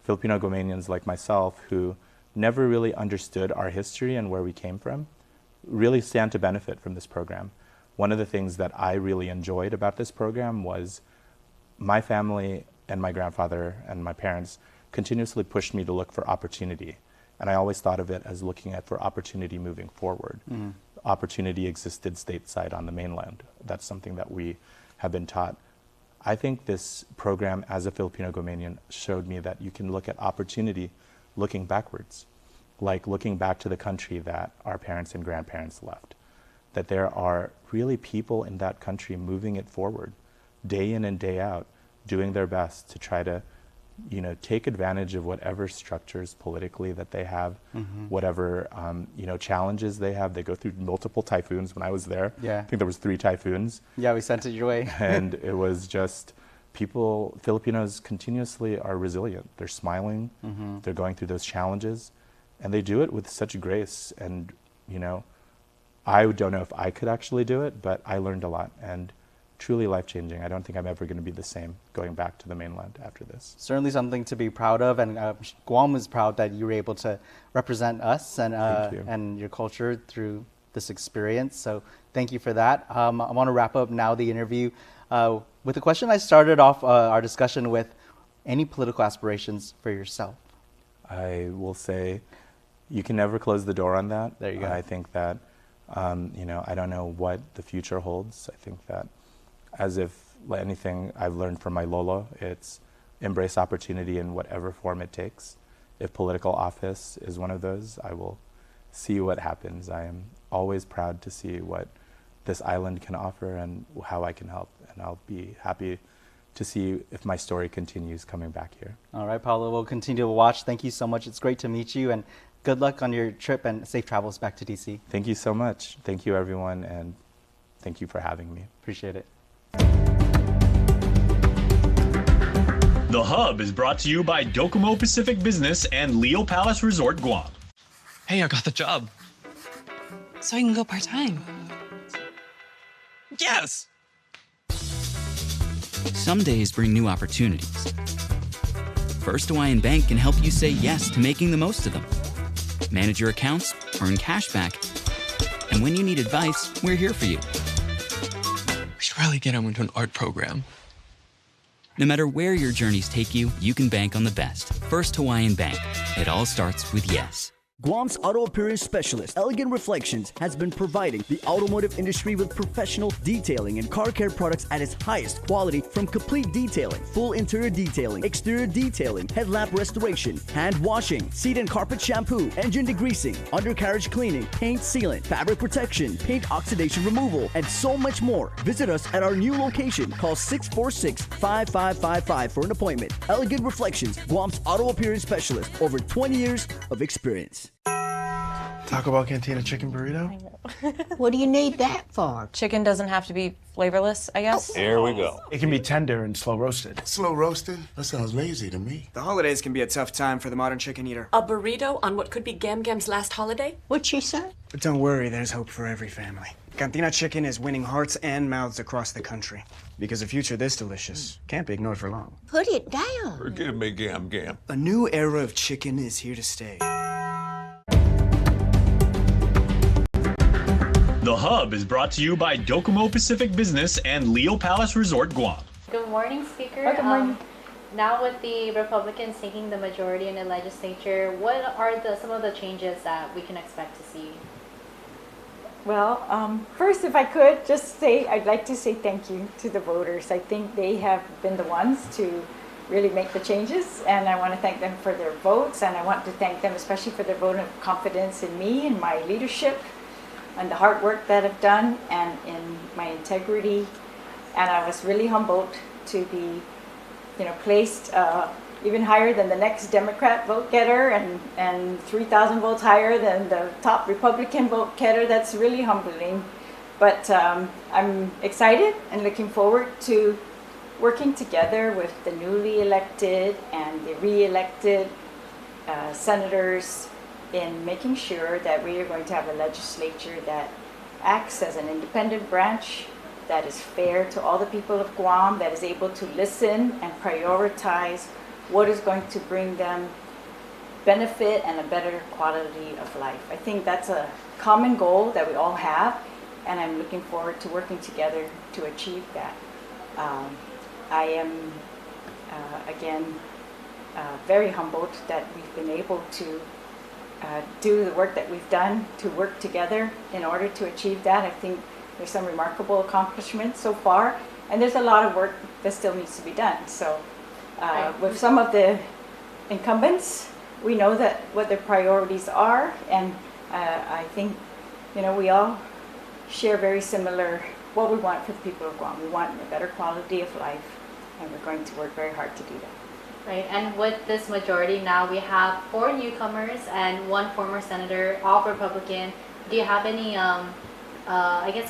Speaker 24: Filipino Guamanians like myself, who never really understood our history and where we came from, really stand to benefit from this program. One of the things that I really enjoyed about this program was my family and my grandfather and my parents continuously pushed me to look for opportunity. And I always thought of it as looking for opportunity moving forward. Opportunity existed stateside on the mainland. That's something that we have been taught. I think this program, as a Filipino Guamanian, showed me that you can look at opportunity looking backwards, like looking back to the country that our parents and grandparents left. That there are really people in that country moving it forward, day in and day out, doing their best to try to take advantage of whatever structures politically that they have, whatever, challenges they have. They go through multiple typhoons. When I was there, I think there was 3 typhoons.
Speaker 5: Yeah, we sent it your way.
Speaker 24: And it was just Filipinos continuously are resilient. They're smiling, they're going through those challenges, and they do it with such grace. And, I don't know if I could actually do it, but I learned a lot. And truly life-changing. I don't think I'm ever going to be the same going back to the mainland after this.
Speaker 5: Certainly something to be proud of, and Guam is proud that you were able to represent us and your culture through this experience. So thank you for that. I want to wrap up now the interview with a question I started off our discussion with. Any political aspirations for yourself?
Speaker 24: I will say you can never close the door on that.
Speaker 5: There you go.
Speaker 24: I think that, I don't know what the future holds. I think that, as if anything I've learned from my lolo, it's embrace opportunity in whatever form it takes. If political office is one of those, I will see what happens. I am always proud to see what this island can offer and how I can help. And I'll be happy to see if my story continues coming back here.
Speaker 5: All right, Paulo, we'll continue to watch. Thank you so much. It's great to meet you, and good luck on your trip and safe travels back to DC.
Speaker 24: Thank you so much. Thank you, everyone, and thank you for having me.
Speaker 5: Appreciate it.
Speaker 3: The Hub is brought to you by Docomo Pacific Business and Leo Palace Resort Guam.
Speaker 7: Hey, I got the job.
Speaker 10: So I can go part-time.
Speaker 7: Yes!
Speaker 11: Some days bring new opportunities. First Hawaiian Bank can help you say yes to making the most of them. Manage your accounts, earn cash back, and when you need advice, we're here for you.
Speaker 7: We should really get him into an art program.
Speaker 11: No matter where your journeys take you, you can bank on the best. First Hawaiian Bank. It all starts with yes.
Speaker 12: Guam's auto appearance specialist, Elegant Reflections, has been providing the automotive industry with professional detailing and car care products at its highest quality, from complete detailing, full interior detailing, exterior detailing, headlamp restoration, hand washing, seat and carpet shampoo, engine degreasing, undercarriage cleaning, paint sealant, fabric protection, paint oxidation removal, and so much more. Visit us at our new location. Call 646-5555 for an appointment. Elegant Reflections, Guam's auto appearance specialist. Over 20 years of experience.
Speaker 13: Taco Bell Cantina chicken burrito?
Speaker 14: What do you need that for?
Speaker 15: Chicken doesn't have to be flavorless, I guess.
Speaker 13: Here we go. It can be tender and slow roasted.
Speaker 25: Slow roasted? That sounds lazy to me.
Speaker 26: The holidays can be a tough time for the modern chicken eater.
Speaker 27: A burrito on what could be Gam Gam's last holiday?
Speaker 14: What'd she say?
Speaker 26: But don't worry, there's hope for every family. Cantina chicken is winning hearts and mouths across the country. Because a future this delicious can't be ignored for long.
Speaker 14: Put it down.
Speaker 25: Forgive me, Gam Gam.
Speaker 26: A new era of chicken is here to stay.
Speaker 3: The Hub is brought to you by Docomo Pacific Business and Leo Palace Resort, Guam.
Speaker 28: Good morning, Speaker.
Speaker 29: Good morning.
Speaker 28: Now with the Republicans taking the majority in the legislature, what are some of the changes that we can expect to see?
Speaker 29: Well, first, if I could just say, I'd like to say thank you to the voters. I think they have been the ones to really make the changes, and I want to thank them for their votes, and I want to thank them especially for their vote of confidence in me and my leadership and the hard work that I've done and in my integrity. And I was really humbled to be, placed even higher than the next Democrat vote getter and 3,000 votes higher than the top Republican vote getter. That's really humbling. But I'm excited and looking forward to working together with the newly elected and the re-elected senators in making sure that we are going to have a legislature that acts as an independent branch, that is fair to all the people of Guam, that is able to listen and prioritize what is going to bring them benefit and a better quality of life. I think that's a common goal that we all have, and I'm looking forward to working together to achieve that. I am, again, very humbled that we've been able to do the work that we've done to work together in order to achieve that. I think there's some remarkable accomplishments so far, and there's a lot of work that still needs to be done. So with some of the incumbents, we know that what their priorities are, and I think we all share very similar what we want for the people of Guam. We want a better quality of life, and we're going to work very hard to do that.
Speaker 28: Right, and with this majority now, we have 4 newcomers and 1 former senator, all Republican. Do you have any,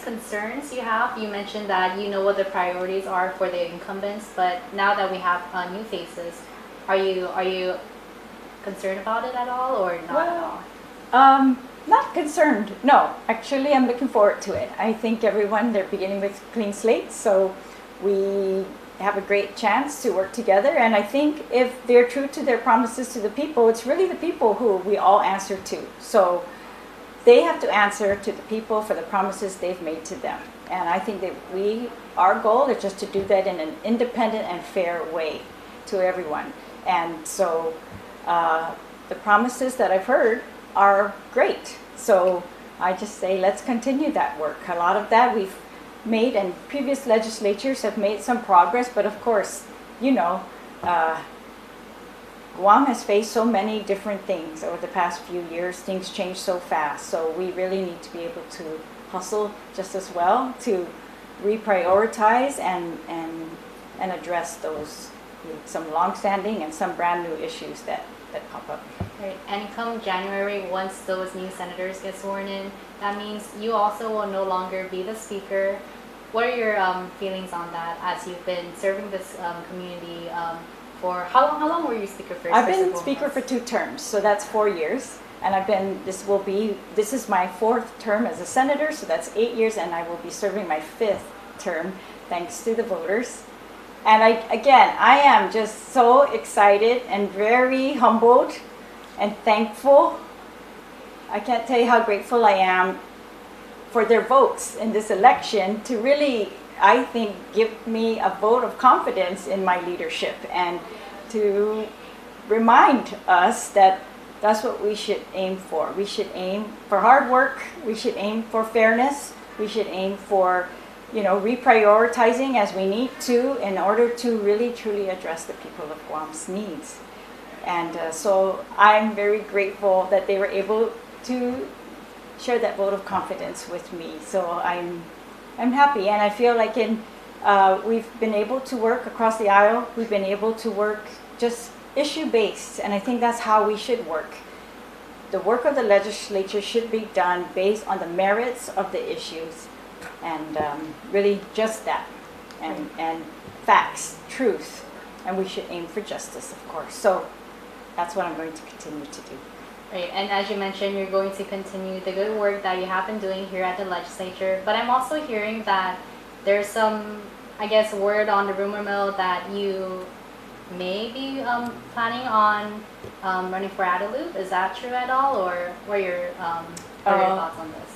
Speaker 28: concerns you have? You mentioned that you know what the priorities are for the incumbents, but now that we have new faces, are you concerned about it at all, or not at all?
Speaker 29: Not concerned, no. Actually, I'm looking forward to it. I think they're beginning with clean slates, so we have a great chance to work together. And I think if they're true to their promises to the people, it's really the people who we all answer to. So they have to answer to the people for the promises they've made to them. And I think that our goal is just to do that in an independent and fair way to everyone. And so the promises that I've heard are great. So I just say, let's continue that work. A lot of that we've made, and previous legislatures have made some progress, but of course, Guam has faced so many different things over the past few years. Things change so fast, so we really need to be able to hustle just as well to reprioritize and address those, some long-standing and some brand new issues that pop up.
Speaker 28: Right. And come January, once those new senators get sworn in, that means you also will no longer be the speaker. What are your feelings on that, as you've been serving this community for how long were you speaker for?
Speaker 29: I've been speaker for 2 terms, so that's 4 years. And this is my 4th term as a senator, so that's 8 years, and I will be serving my 5th term, thanks to the voters. And I am just so excited and very humbled and thankful. I can't tell you how grateful I am for their votes in this election to really, I think, give me a vote of confidence in my leadership, and to remind us that that's what we should aim for. We should aim for hard work. We should aim for fairness. We should aim for, reprioritizing as we need to in order to really truly address the people of Guam's needs. And so I'm very grateful that they were able to share that vote of confidence with me. So I'm happy, and I feel like we've been able to work across the aisle. We've been able to work just issue-based, and I think that's how we should work. The work of the legislature should be done based on the merits of the issues, and really just that, and facts, truth, and we should aim for justice, of course. So that's what I'm going to continue to do.
Speaker 28: Right, and as you mentioned, you're going to continue the good work that you have been doing here at the legislature, but I'm also hearing that there's some, I guess, word on the rumor mill that you may be planning on running for Adelup. Is that true at all, or what are your thoughts on this?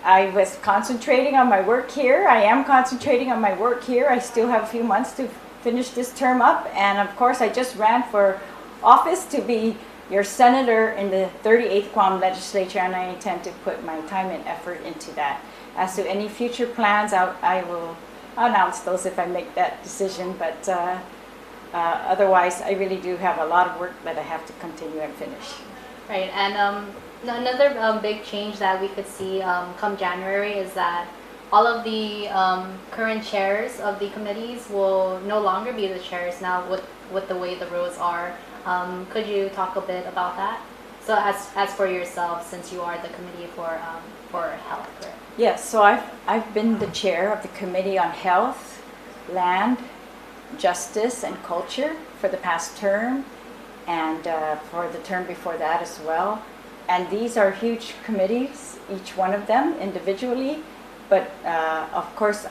Speaker 29: I was concentrating on my work here. I am concentrating on my work here. I still have a few months to finish this term up, and of course I just ran for office to be your senator in the 38th Guam legislature, and I intend to put my time and effort into that. As to any future plans, I will announce those if I make that decision, but otherwise I really do have a lot of work that I have to continue and finish.
Speaker 28: Right, and another big change that we could see come January is that all of the current chairs of the committees will no longer be the chairs now with the way the roles are. Could you talk a bit about that? So as for yourself, since you are the committee for health, correct?
Speaker 29: Yes, so I've been the chair of the Committee on Health, Land, Justice, and Culture for the past term, and for the term before that as well. And these are huge committees, each one of them individually, but of course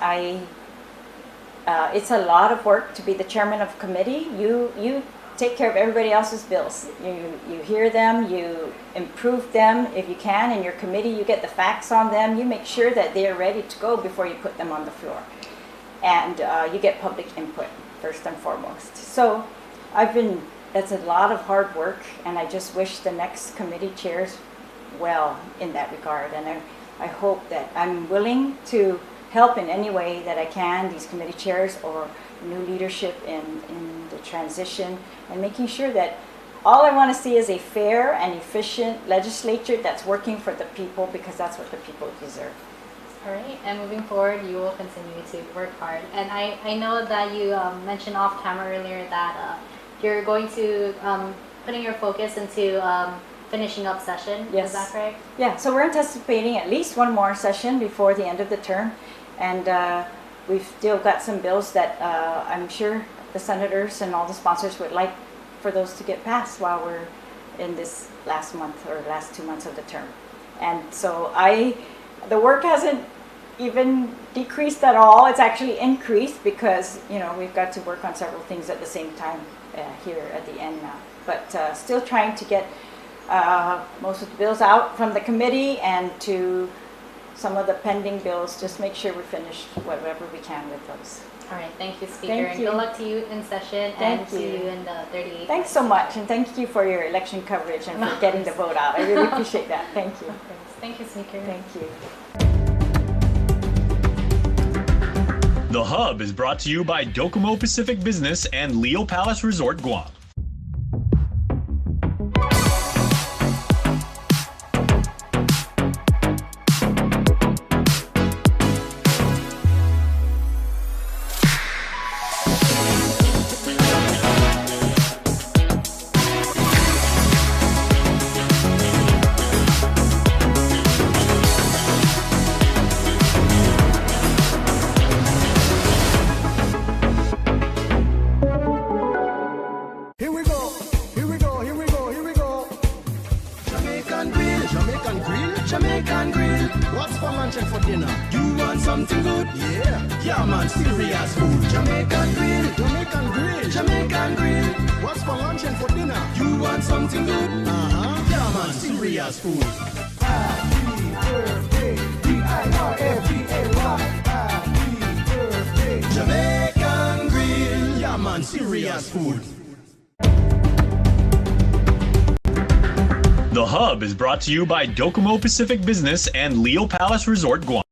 Speaker 29: it's a lot of work to be the chairman of a committee. You take care of everybody else's bills. You hear them, you improve them if you can in your committee, you get the facts on them, you make sure that they are ready to go before you put them on the floor. And you get public input first and foremost. So that's a lot of hard work, and I just wish the next committee chairs well in that regard. And I hope that I'm willing to help in any way that I can, these committee chairs or new leadership in the transition, and making sure that all I want to see is a fair and efficient legislature that's working for the people, because that's what the people deserve.
Speaker 28: All right, and moving forward, you will continue to work hard. And I know that you mentioned off camera earlier that you're going to putting your focus into finishing up session.
Speaker 29: Yes.
Speaker 28: Is that correct?
Speaker 29: Yeah, so we're anticipating at least one more session before the end of the term, and we've still got some bills that I'm sure the senators and all the sponsors would like for those to get passed while we're in this last month or last 2 months of the term. And so the work hasn't even decreased at all. It's actually increased because, we've got to work on several things at the same time here at the end now. But still trying to get most of the bills out from the committee and to some of the pending bills, just make sure we finish whatever we can with those.
Speaker 28: All right, thank you, Speaker.
Speaker 29: Thank
Speaker 28: and
Speaker 29: you.
Speaker 28: good luck to you in session, and see you in the 38th.
Speaker 29: Thanks so much, and thank you for your election coverage and for getting the vote out. I really appreciate that. Thank you.
Speaker 28: Thank you, Speaker.
Speaker 29: Thank you.
Speaker 3: The Hub is brought to you by Docomo Pacific Business and Leo Palace Resort Guam.
Speaker 1: Jamaican grill. What's for lunch and for dinner? You want something good? Yeah man, serious food. Jamaican grill, Jamaican grill, Jamaican grill. What's for lunch and for dinner? You want something good? Yeah man, serious food. Happy birthday, D-I-R-F-D-A-Y. Happy birthday, Jamaican grill. Yeah man, serious food.
Speaker 3: The Hub is brought to you by Docomo Pacific Business and Leo Palace Resort Guam.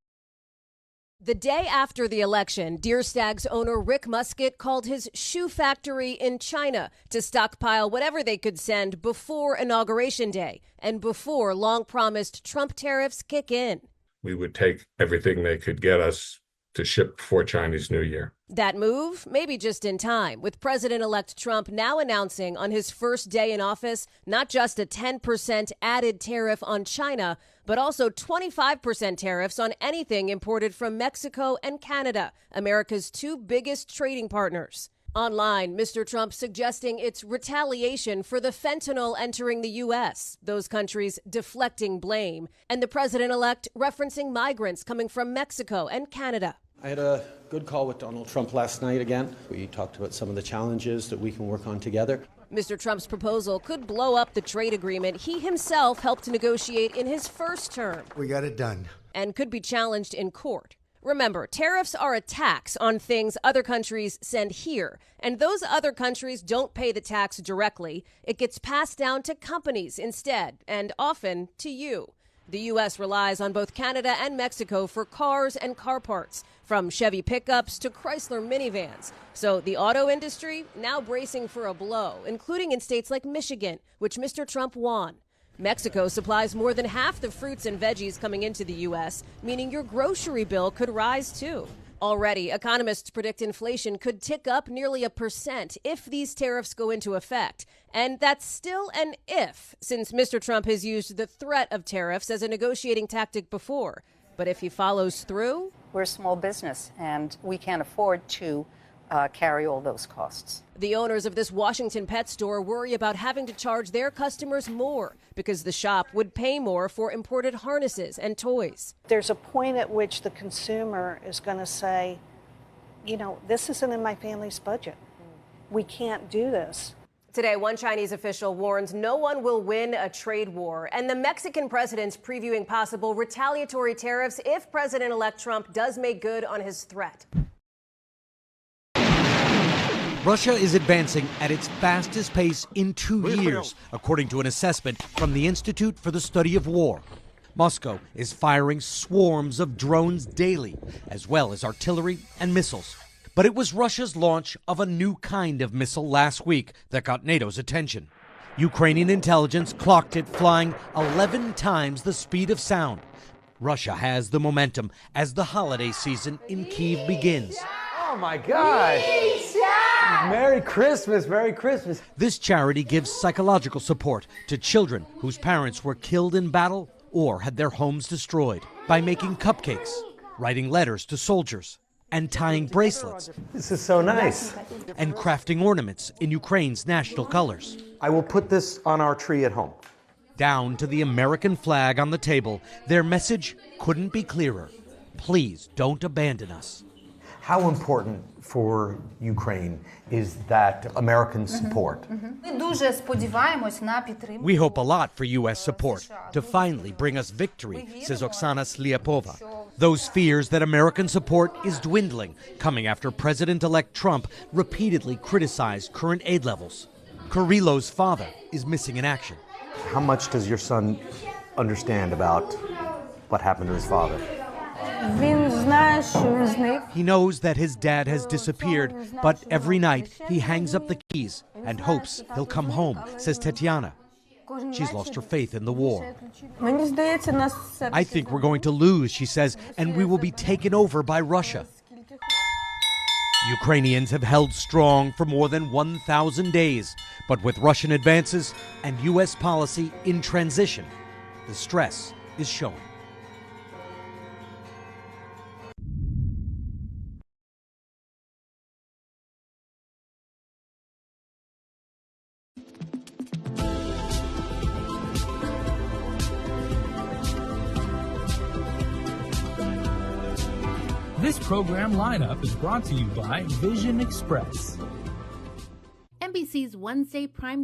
Speaker 8: The day after the election, Deer Stag's owner Rick Muscat called his shoe factory in China to stockpile whatever they could send before Inauguration Day and before long-promised Trump tariffs kick in.
Speaker 16: We would take everything they could get us to ship before Chinese New Year.
Speaker 8: That move, maybe just in time, with President-elect Trump now announcing on his first day in office not just a 10% added tariff on China, but also 25% tariffs on anything imported from Mexico and Canada, America's two biggest trading partners. Online, Mr. Trump suggesting it's retaliation for the fentanyl entering the U.S., those countries deflecting blame, and the president-elect referencing migrants coming from Mexico and Canada.
Speaker 17: I had a good call with Donald Trump last night again. We talked about some of the challenges that we can work on together.
Speaker 8: Mr. Trump's proposal could blow up the trade agreement he himself helped negotiate in his first term.
Speaker 18: We got it done.
Speaker 8: And could be challenged in court. Remember, tariffs are a tax on things other countries send here, and those other countries don't pay the tax directly. It gets passed down to companies instead, and often to you. The U.S. relies on both Canada and Mexico for cars and car parts, from Chevy pickups to Chrysler minivans. So the auto industry now bracing for a blow, including in states like Michigan, which Mr. Trump won. Mexico supplies more than half the fruits and veggies coming into the U.S., meaning your grocery bill could rise too. Already, economists predict inflation could tick up nearly 1% if these tariffs go into effect. And that's still an if, since Mr. Trump has used the threat of tariffs as a negotiating tactic before. But if he follows through?
Speaker 19: We're a small business, and we can't afford to carry all those costs.
Speaker 8: The owners of this Washington pet store worry about having to charge their customers more because the shop would pay more for imported harnesses and toys.
Speaker 20: There's a point at which the consumer is going to say, you know, this isn't in my family's budget. We can't do this.
Speaker 8: Today, one Chinese official warns no one will win a trade war, and the Mexican president's previewing possible retaliatory tariffs if President-elect Trump does make good on his threat.
Speaker 21: Russia is advancing at its fastest pace in 2 years, according to an assessment from the Institute for the Study of War. Moscow is firing swarms of drones daily, as well as artillery and missiles. But it was Russia's launch of a new kind of missile last week that got NATO's attention. Ukrainian intelligence clocked it flying 11 times the speed of sound. Russia has the momentum as the holiday season in Kyiv begins.
Speaker 22: Oh my God! Merry Christmas, Merry Christmas.
Speaker 21: This charity gives psychological support to children whose parents were killed in battle or had their homes destroyed by making cupcakes, writing letters to soldiers, and tying bracelets.
Speaker 22: This is so nice.
Speaker 21: And crafting ornaments in Ukraine's national colors.
Speaker 22: I will put this on our tree at home.
Speaker 21: Down to the American flag on the table, their message couldn't be clearer. Please don't abandon us.
Speaker 22: How important for Ukraine is that American support?
Speaker 21: We hope a lot for U.S. support to finally bring us victory, says Oksana Sliapova. Those fears that American support is dwindling, coming after President-elect Trump repeatedly criticized current aid levels. Kyrylo's father is missing in action.
Speaker 22: How much does your son understand about what happened to his father?
Speaker 21: He knows that his dad has disappeared, but every night he hangs up the keys and hopes he'll come home, says Tetiana. She's lost her faith in the war. I think we're going to lose, she says, and we will be taken over by Russia. Ukrainians have held strong for more than 1,000 days, but with Russian advances and U.S. policy in transition, the stress is showing.
Speaker 23: This program lineup is brought to you by Vision Express.
Speaker 2: NBC's Wednesday prime